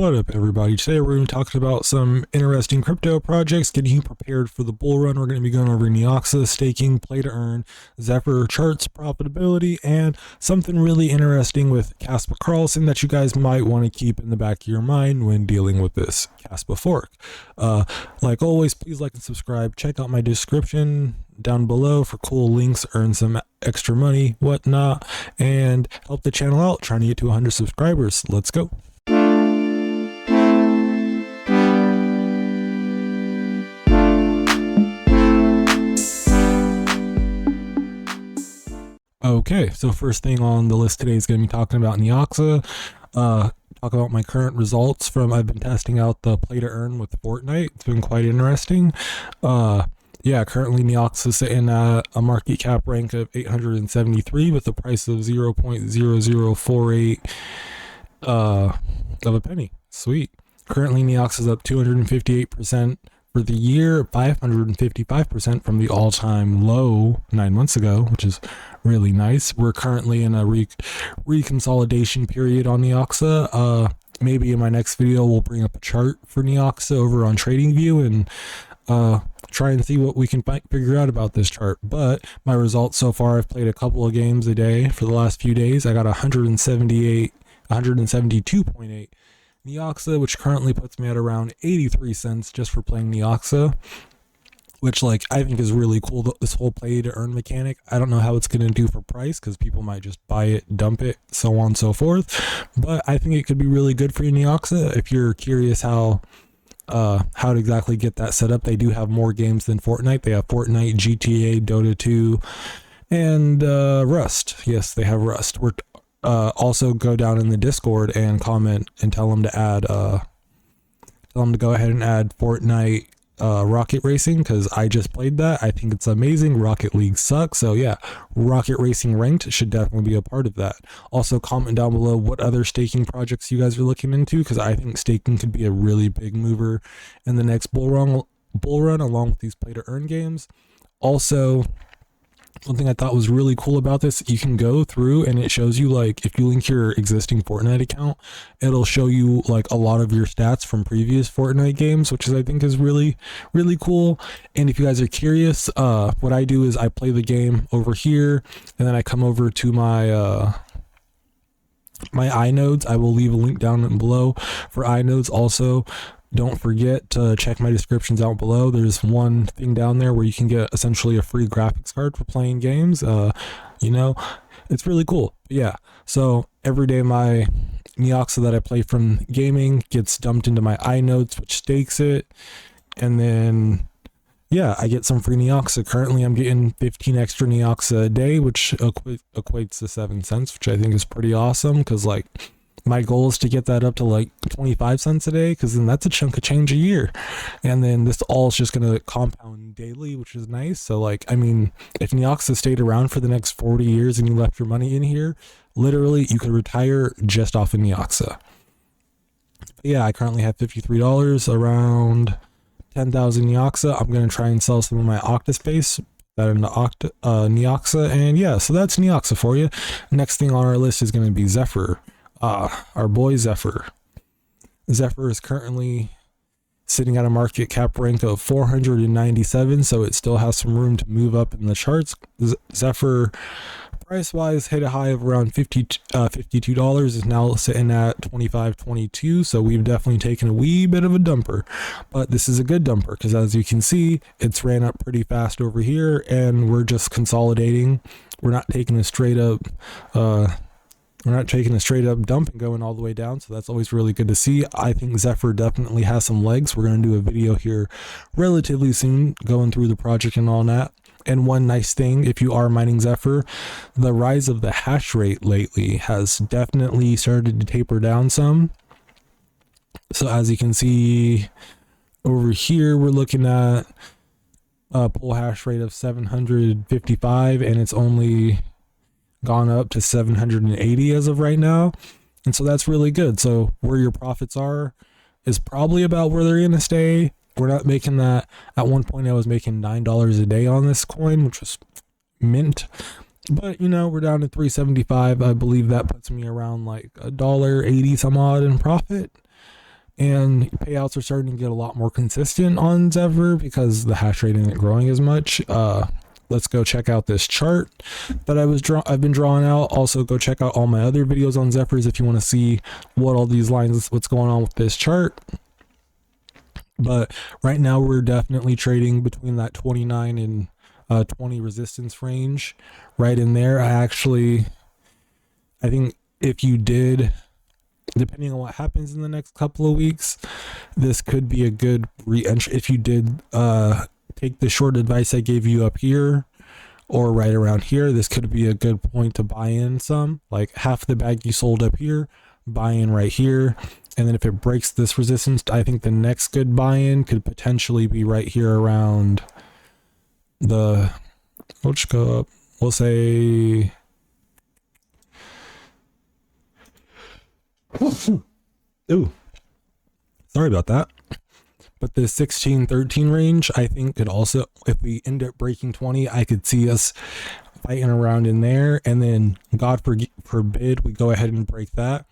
What up, everybody? Today we're going to be talking about some interesting crypto projects, getting you prepared for the bull run. We're going to be going over Neoxa, staking, play to earn, Zephyr charts, profitability, and something really interesting with kaspa karlsen that you guys might want to keep in the back of your mind when dealing with this kaspa fork. Like always, please like and subscribe. Check out my description down below for cool links, earn some extra money, whatnot, and help the channel out, trying to get to 100 subscribers. Let's go. Okay, so first thing on the list today is going to be talking about Neoxa. Talk about my current results from I've been testing out the play to earn with Fortnite. It's been quite interesting. Yeah, currently Neoxa is sitting at a market cap rank of 873 with a price of 0.0048 of a penny. Sweet. Currently Neoxa is up 258% for the year, 555% from the all-time low 9 months ago, which is really nice. We're currently in a reconsolidation period on Neoxa. Maybe in my next video we'll bring up a chart for Neoxa over on TradingView and try and see what we can figure out about this chart. But my results so far, I've played a couple of games a day for the last few days. I got 172.8 Neoxa, which currently puts me at around 83 cents just for playing Neoxa, which I think is really cool, this whole play to earn mechanic. I don't know how it's going to do for price because people might just buy it, dump it, so on and so forth, but I think it could be really good for you, Neoxa. If you're curious how to exactly get that set up, they do have more games than Fortnite. They have Fortnite, GTA, Dota 2, and Rust. Yes, they have Rust. Also go down in the Discord and comment and tell them to add tell them to go ahead and add Fortnite Rocket Racing, because I just played that. I think it's amazing. Rocket League sucks, so yeah, Rocket Racing Ranked should definitely be a part of that. Also comment down below what other staking projects you guys are looking into, because I think staking could be a really big mover in the next bull run along with these play to earn games. Also, one thing I thought was really cool about this, you can go through and it shows you, if you link your existing Fortnite account, it'll show you a lot of your stats from previous Fortnite games, which I think is really, really cool. And if you guys are curious, what I do is I play the game over here and then I come over to my my iNodes. I will leave a link down below for iNodes. Also, don't forget to check my descriptions out below. There's one thing down there where you can get essentially a free graphics card for playing games. It's really cool. But yeah, so every day my Neoxa that I play from gaming gets dumped into my iNodes, which stakes it. And then, yeah, I get some free Neoxa. Currently, I'm getting 15 extra Neoxa a day, which equates to 7 cents, which I think is pretty awesome, because my goal is to get that up to 25 cents a day, because then that's a chunk of change a year. And then this all is just going to compound daily, which is nice. So I mean, if Neoxa stayed around for the next 40 years and you left your money in here, literally you could retire just off of Neoxa. But yeah, I currently have $53, around 10,000 Neoxa. I'm going to try and sell some of my Octaspace that into Neoxa. And yeah, so that's Neoxa for you. Next thing on our list is going to be Zephyr. Our boy Zephyr. Zephyr is currently sitting at a market cap rank of 497, so it still has some room to move up in the charts. Zephyr, price-wise, hit a high of around $52, is now sitting at $25.22, so we've definitely taken a wee bit of a dumper. But this is a good dumper, because as you can see, it's ran up pretty fast over here, and we're just consolidating. We're not taking a straight up dump and going all the way down, so that's always really good to see. I think Zephyr definitely has some legs. We're going to do a video here relatively soon going through the project and all that. And one nice thing, if you are mining Zephyr, the rise of the hash rate lately has definitely started to taper down some. So as you can see over here, we're looking at a pull hash rate of 755, and it's only gone up to 780 as of right now, and so that's really good. So where your profits are is probably about where they're going to stay. We're not making that. At one point I was making $9 a day on this coin, which was mint, but we're down to 375. I believe that puts me around $1.80 some odd in profit. and payouts are starting to get a lot more consistent on Zephyr because the hash rate isn't growing as much. Let's go check out this chart that I've been drawing out. Also, go check out all my other videos on Zephyrs if you want to see what all these lines, what's going on with this chart. But right now we're definitely trading between that 29 and 20 resistance range, right in there. I think if you did, depending on what happens in the next couple of weeks, this could be a good re-entry. If you did take the short advice I gave you up here or right around here, this could be a good point to buy in some, like half the bag you sold up here, buy in right here. And then if it breaks this resistance, I think the next good buy-in could potentially be right here around the, let's go up, we'll say, ooh, sorry about that. But the 16-13 range, I think could also, if we end up breaking 20, I could see us fighting around in there. And then God forbid we go ahead and break that.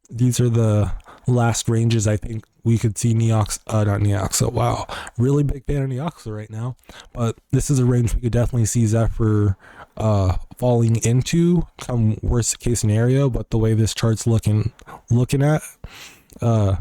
These are the last ranges I think we could see not Neoxa. Wow, really big fan of Neoxa right now. But this is a range we could definitely see Zephyr falling into come worst case scenario. But the way this chart's looking at, I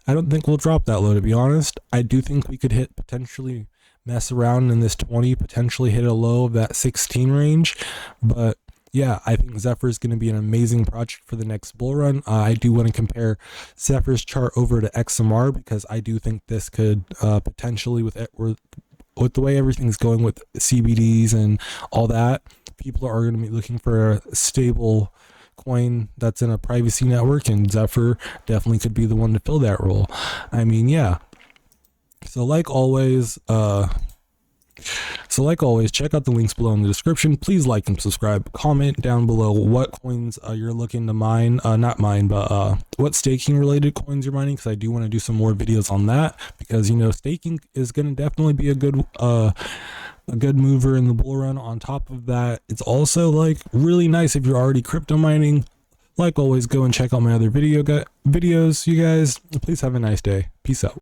don't think we'll drop that low, to be honest. I do think we could potentially mess around in this 20, potentially hit a low of that 16 range. But yeah, I think Zephyr is going to be an amazing project for the next bull run. I do want to compare Zephyr's chart over to XMR because I do think this could potentially, with the way everything's going with CBDs and all that, people are going to be looking for a stable coin that's in a privacy network, and Zephyr definitely could be the one to fill that role. I mean, yeah. So like always, check out the links below in the description. Please like and subscribe. Comment down below what coins you're looking to mine. Not mine, but what staking related coins you're mining, because I do want to do some more videos on that, because, you know, staking is going to definitely be a good mover in the bull run. On top of that, it's also like really nice if you're already crypto mining. Like always, go and check out my other videos, you guys. Please have a nice day. Peace out.